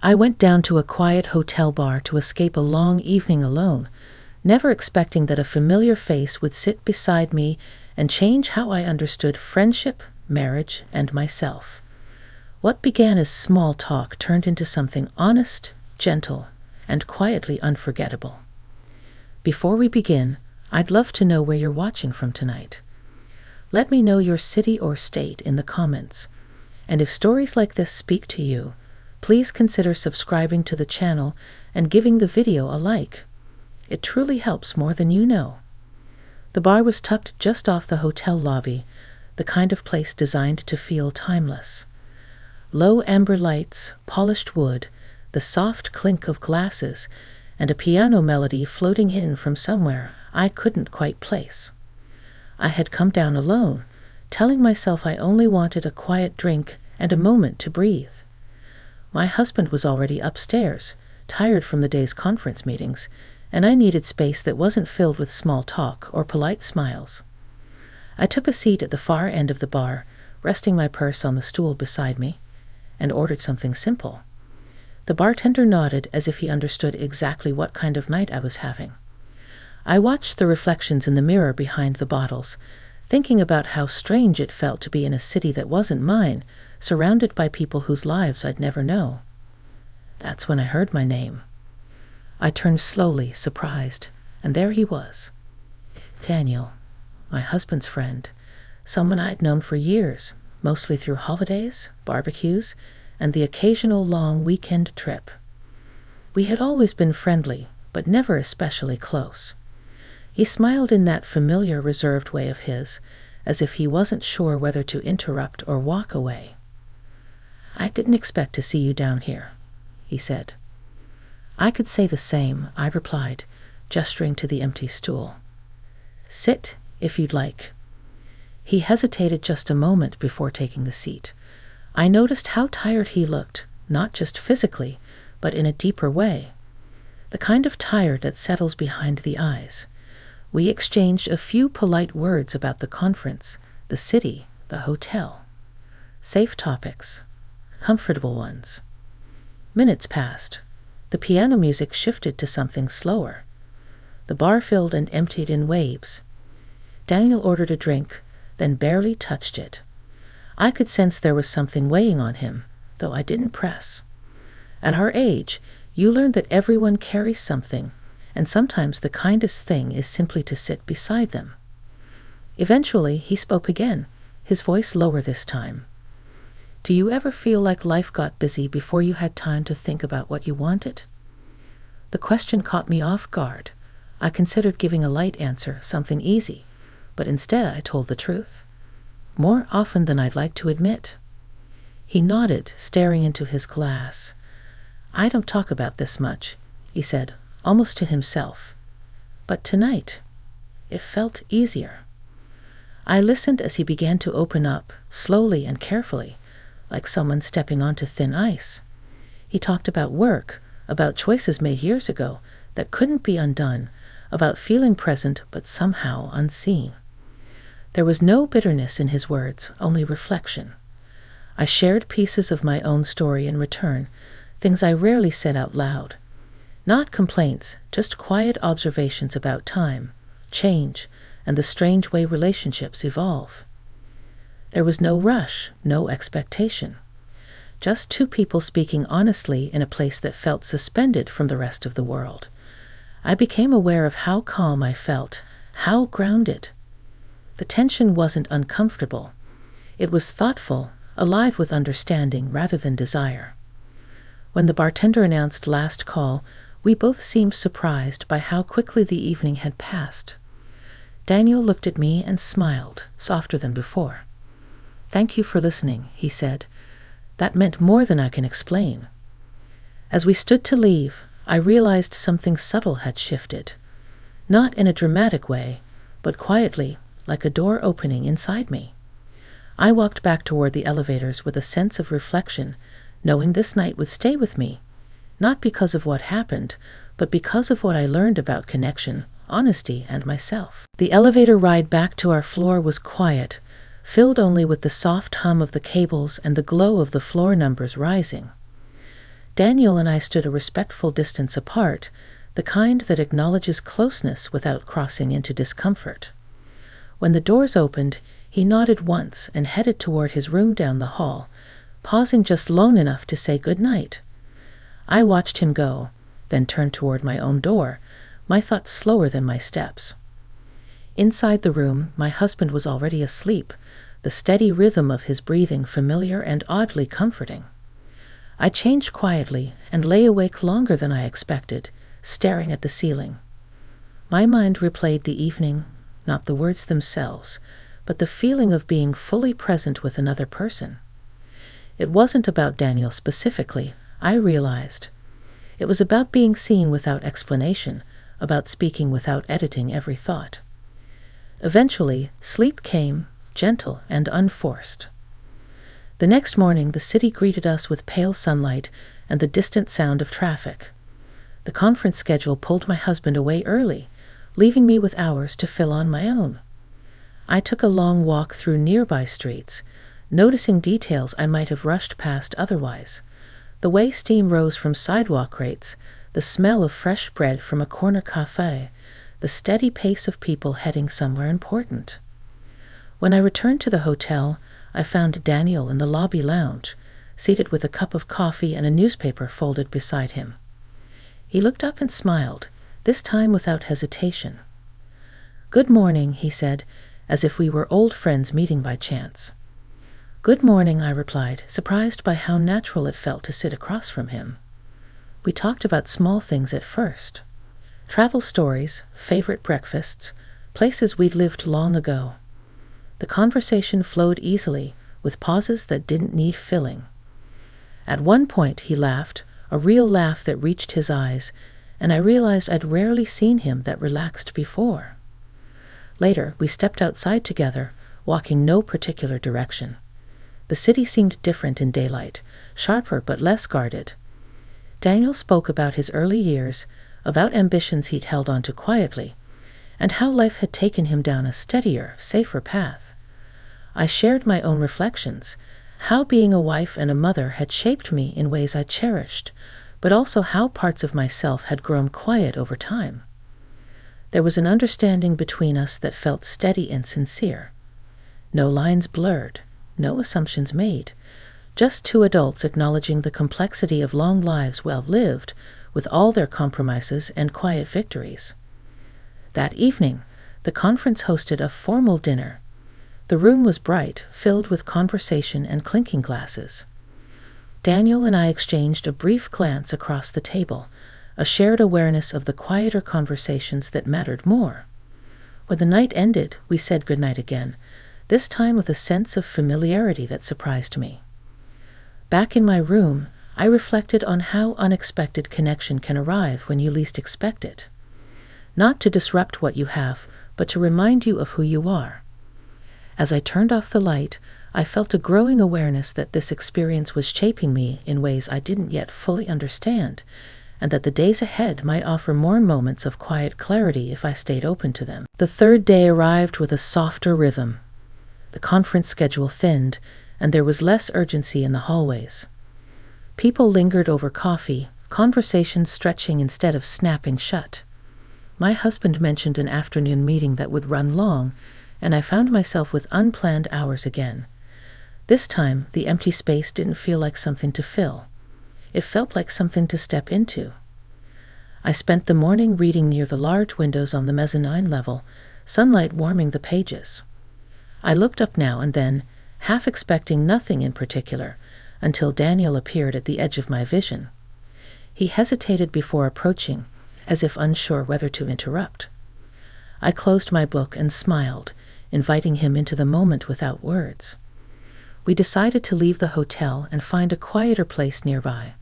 I went down to a quiet hotel bar to escape a long evening alone, never expecting that a familiar face would sit beside me and change how I understood friendship, marriage, and myself. What began as small talk turned into something honest, gentle, and quietly unforgettable. Before we begin, I'd love to know where you're watching from tonight. Let me know your city or state in the comments. And if stories like this speak to you, please consider subscribing to the channel and giving the video a like. It truly helps more than you know. The bar was tucked just off the hotel lobby, the kind of place designed to feel timeless. Low amber lights, polished wood, the soft clink of glasses, and a piano melody floating in from somewhere I couldn't quite place. I had come down alone, telling myself I only wanted a quiet drink and a moment to breathe. My husband was already upstairs, tired from the day's conference meetings, and I needed space that wasn't filled with small talk or polite smiles. I took a seat at the far end of the bar, resting my purse on the stool beside me, and ordered something simple. The bartender nodded as if he understood exactly what kind of night I was having. I watched the reflections in the mirror behind the bottles, thinking about how strange it felt to be in a city that wasn't mine, surrounded by people whose lives I'd never know. That's when I heard my name. I turned slowly, surprised, and there he was. Daniel, my husband's friend, someone I'd known for years, mostly through holidays, barbecues, and the occasional long weekend trip. We had always been friendly, but never especially close. He smiled in that familiar, reserved way of his, as if he wasn't sure whether to interrupt or walk away. "I didn't expect to see you down here," he said. "I could say the same," I replied, gesturing to the empty stool. "Sit, if you'd like." He hesitated just a moment before taking the seat. I noticed how tired he looked, not just physically, but in a deeper way. The kind of tired that settles behind the eyes. We exchanged a few polite words about the conference, the city, the hotel. Safe topics, comfortable ones. Minutes passed. The piano music shifted to something slower. The bar filled and emptied in waves. Daniel ordered a drink, then barely touched it. I could sense there was something weighing on him, though I didn't press. At our age, you learn that everyone carries something, and sometimes the kindest thing is simply to sit beside them. Eventually, he spoke again, his voice lower this time. "Do you ever feel like life got busy before you had time to think about what you wanted?" The question caught me off guard. I considered giving a light answer, something easy, but instead I told the truth. More often than I'd like to admit. He nodded, staring into his glass. "I don't talk about this much," he said, almost to himself. But tonight, it felt easier. I listened as he began to open up, slowly and carefully, like someone stepping onto thin ice. He talked about work, about choices made years ago that couldn't be undone, about feeling present but somehow unseen. There was no bitterness in his words, only reflection. I shared pieces of my own story in return, things I rarely said out loud. Not complaints, just quiet observations about time, change, and the strange way relationships evolve. There was no rush, no expectation. Just two people speaking honestly in a place that felt suspended from the rest of the world. I became aware of how calm I felt, how grounded. The tension wasn't uncomfortable. It was thoughtful, alive with understanding rather than desire. When the bartender announced last call, we both seemed surprised by how quickly the evening had passed. Daniel looked at me and smiled, softer than before. "Thank you for listening," he said. "That meant more than I can explain." As we stood to leave, I realized something subtle had shifted. Not in a dramatic way, but quietly, like a door opening inside me. I walked back toward the elevators with a sense of reflection, knowing this night would stay with me, not because of what happened, but because of what I learned about connection, honesty, and myself. The elevator ride back to our floor was quiet, filled only with the soft hum of the cables and the glow of the floor numbers rising. Daniel and I stood a respectful distance apart, the kind that acknowledges closeness without crossing into discomfort. When the doors opened, he nodded once and headed toward his room down the hall, pausing just long enough to say good night. I watched him go, then turned toward my own door, my thoughts slower than my steps. Inside the room, my husband was already asleep, the steady rhythm of his breathing familiar and oddly comforting. I changed quietly and lay awake longer than I expected, staring at the ceiling. My mind replayed the evening, not the words themselves, but the feeling of being fully present with another person. It wasn't about Daniel specifically, I realized. It was about being seen without explanation, about speaking without editing every thought. Eventually, sleep came, gentle and unforced. The next morning, the city greeted us with pale sunlight and the distant sound of traffic. The conference schedule pulled my husband away early, leaving me with hours to fill on my own. I took a long walk through nearby streets, noticing details I might have rushed past otherwise. The way steam rose from sidewalk grates, the smell of fresh bread from a corner cafe, the steady pace of people heading somewhere important. When I returned to the hotel, I found Daniel in the lobby lounge, seated with a cup of coffee and a newspaper folded beside him. He looked up and smiled, this time without hesitation. "Good morning," he said, as if we were old friends meeting by chance. "Good morning," I replied, surprised by how natural it felt to sit across from him. We talked about small things at first. Travel stories, favorite breakfasts, places we'd lived long ago. The conversation flowed easily, with pauses that didn't need filling. At one point he laughed, a real laugh that reached his eyes, and I realized I'd rarely seen him that relaxed before. Later, we stepped outside together, walking no particular direction. The city seemed different in daylight, sharper but less guarded. Daniel spoke about his early years, about ambitions he'd held on to quietly, and how life had taken him down a steadier, safer path. I shared my own reflections, how being a wife and a mother had shaped me in ways I cherished, but also how parts of myself had grown quiet over time. There was an understanding between us that felt steady and sincere. No lines blurred, no assumptions made, just two adults acknowledging the complexity of long lives well lived, with all their compromises and quiet victories. That evening, the conference hosted a formal dinner. The room was bright, filled with conversation and clinking glasses. Daniel and I exchanged a brief glance across the table, a shared awareness of the quieter conversations that mattered more. When the night ended, we said goodnight again, this time with a sense of familiarity that surprised me. Back in my room, I reflected on how unexpected connection can arrive when you least expect it. Not to disrupt what you have, but to remind you of who you are. As I turned off the light, I felt a growing awareness that this experience was shaping me in ways I didn't yet fully understand, and that the days ahead might offer more moments of quiet clarity if I stayed open to them. The third day arrived with a softer rhythm. The conference schedule thinned, and there was less urgency in the hallways. People lingered over coffee, conversations stretching instead of snapping shut. My husband mentioned an afternoon meeting that would run long, and I found myself with unplanned hours again. This time, the empty space didn't feel like something to fill. It felt like something to step into. I spent the morning reading near the large windows on the mezzanine level, sunlight warming the pages. I looked up now and then, half expecting nothing in particular, until Daniel appeared at the edge of my vision. He hesitated before approaching, as if unsure whether to interrupt. I closed my book and smiled, inviting him into the moment without words. We decided to leave the hotel and find a quieter place nearby.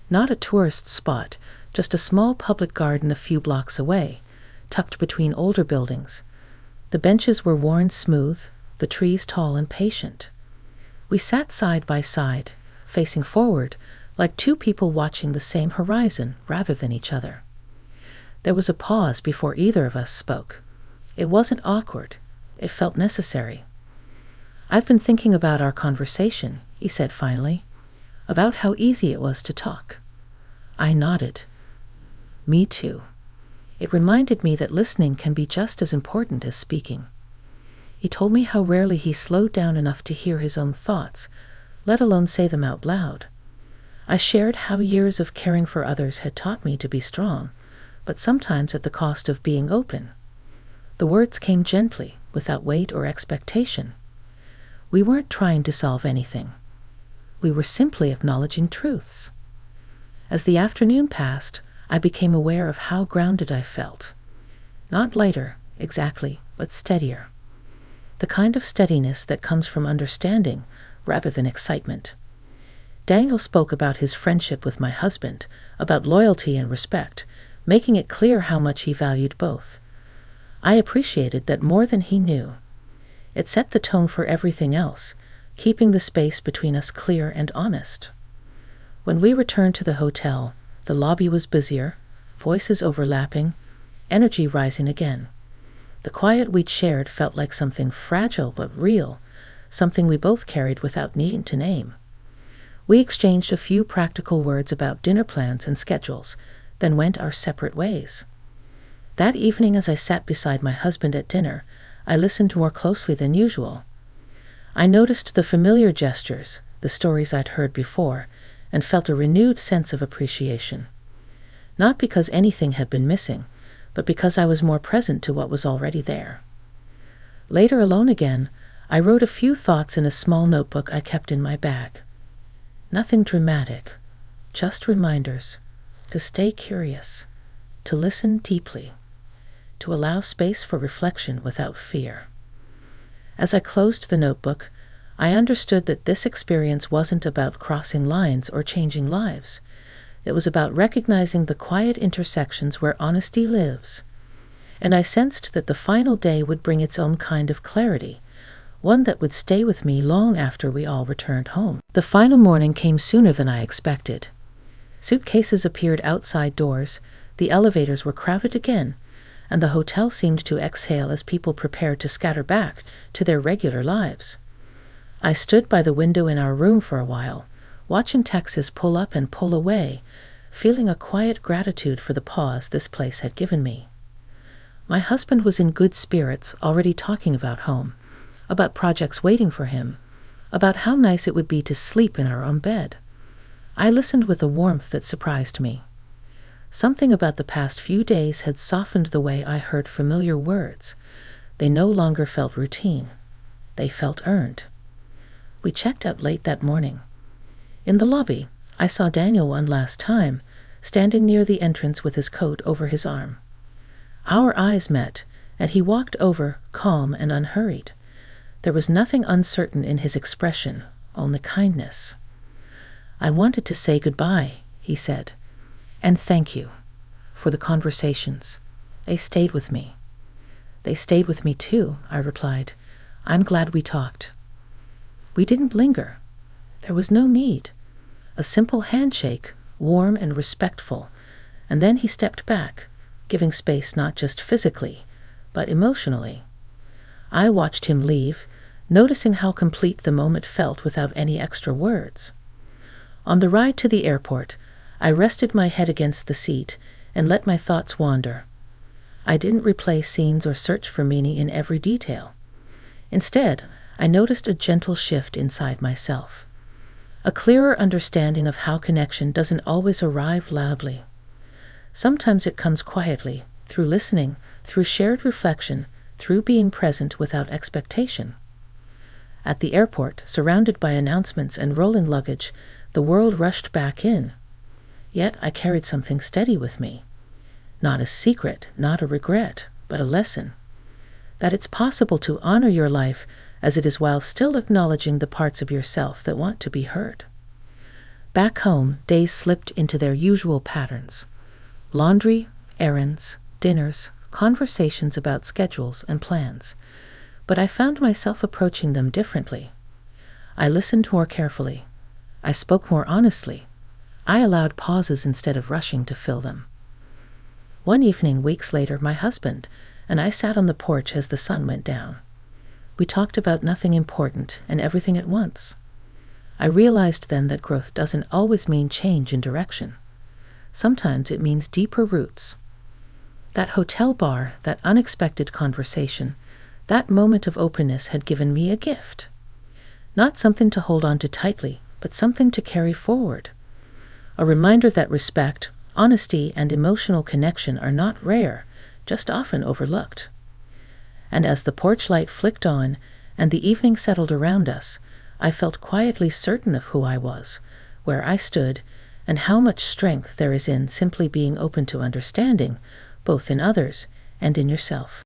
Not a tourist spot, just a small public garden a few blocks away, tucked between older buildings. The benches were worn smooth, the trees tall and patient. We sat side by side, facing forward, like two people watching the same horizon rather than each other. There was a pause before either of us spoke. It wasn't awkward. It felt necessary. "I've been thinking about our conversation," he said finally. about how easy it was to talk. I nodded. Me too. It reminded me that listening can be just as important as speaking. He told me how rarely he slowed down enough to hear his own thoughts, let alone say them out loud. I shared how years of caring for others had taught me to be strong, but sometimes at the cost of being open. The words came gently, without weight or expectation. We weren't trying to solve anything. We were simply acknowledging truths. As the afternoon passed, I became aware of how grounded I felt. Not lighter, exactly, but steadier. The kind of steadiness that comes from understanding rather than excitement. Daniel spoke about his friendship with my husband, about loyalty and respect, making it clear how much he valued both. I appreciated that more than he knew. It set the tone for everything else, keeping the space between us clear and honest. When we returned to the hotel, the lobby was busier, voices overlapping, energy rising again. The quiet we'd shared felt like something fragile but real, something we both carried without needing to name. We exchanged a few practical words about dinner plans and schedules, then went our separate ways. That evening, as I sat beside my husband at dinner, I listened more closely than usual. I noticed the familiar gestures, the stories I'd heard before, and felt a renewed sense of appreciation. Not because anything had been missing, but because I was more present to what was already there. Later, alone again, I wrote a few thoughts in a small notebook I kept in my bag. Nothing dramatic, just reminders to stay curious, to listen deeply, to allow space for reflection without fear. As I closed the notebook, I understood that this experience wasn't about crossing lines or changing lives. It was about recognizing the quiet intersections where honesty lives. And I sensed that the final day would bring its own kind of clarity, one that would stay with me long after we all returned home. The final morning came sooner than I expected. Suitcases appeared outside doors, the elevators were crowded again, and the hotel seemed to exhale as people prepared to scatter back to their regular lives. I stood by the window in our room for a while, watching taxis pull up and pull away, feeling a quiet gratitude for the pause this place had given me. My husband was in good spirits, already talking about home, about projects waiting for him, about how nice it would be to sleep in our own bed. I listened with a warmth that surprised me. Something about the past few days had softened the way I heard familiar words. They no longer felt routine. They felt earned. We checked out late that morning. In the lobby, I saw Daniel one last time, standing near the entrance with his coat over his arm. Our eyes met, and he walked over, calm and unhurried. There was nothing uncertain in his expression, only kindness. "I wanted to say goodbye," he said, "and thank you for the conversations. They stayed with me." "They stayed with me too," I replied. "I'm glad we talked." We didn't linger. There was no need. A simple handshake, warm and respectful, and then he stepped back, giving space not just physically, but emotionally. I watched him leave, noticing how complete the moment felt without any extra words. On the ride to the airport, I rested my head against the seat and let my thoughts wander. I didn't replay scenes or search for meaning in every detail. Instead, I noticed a gentle shift inside myself. A clearer understanding of how connection doesn't always arrive loudly. Sometimes it comes quietly, through listening, through shared reflection, through being present without expectation. At the airport, surrounded by announcements and rolling luggage, the world rushed back in. Yet I carried something steady with me. Not a secret, not a regret, but a lesson. That it's possible to honor your life as it is while still acknowledging the parts of yourself that want to be heard. Back home, days slipped into their usual patterns. Laundry, errands, dinners, conversations about schedules and plans. But I found myself approaching them differently. I listened more carefully. I spoke more honestly. I allowed pauses instead of rushing to fill them. One evening, weeks later, my husband and I sat on the porch as the sun went down. We talked about nothing important and everything at once. I realized then that growth doesn't always mean change in direction. Sometimes it means deeper roots. That hotel bar, that unexpected conversation, that moment of openness had given me a gift. Not something to hold on to tightly, but something to carry forward. A reminder that respect, honesty, and emotional connection are not rare, just often overlooked. And as the porch light flicked on and the evening settled around us, I felt quietly certain of who I was, where I stood, and how much strength there is in simply being open to understanding, both in others and in yourself.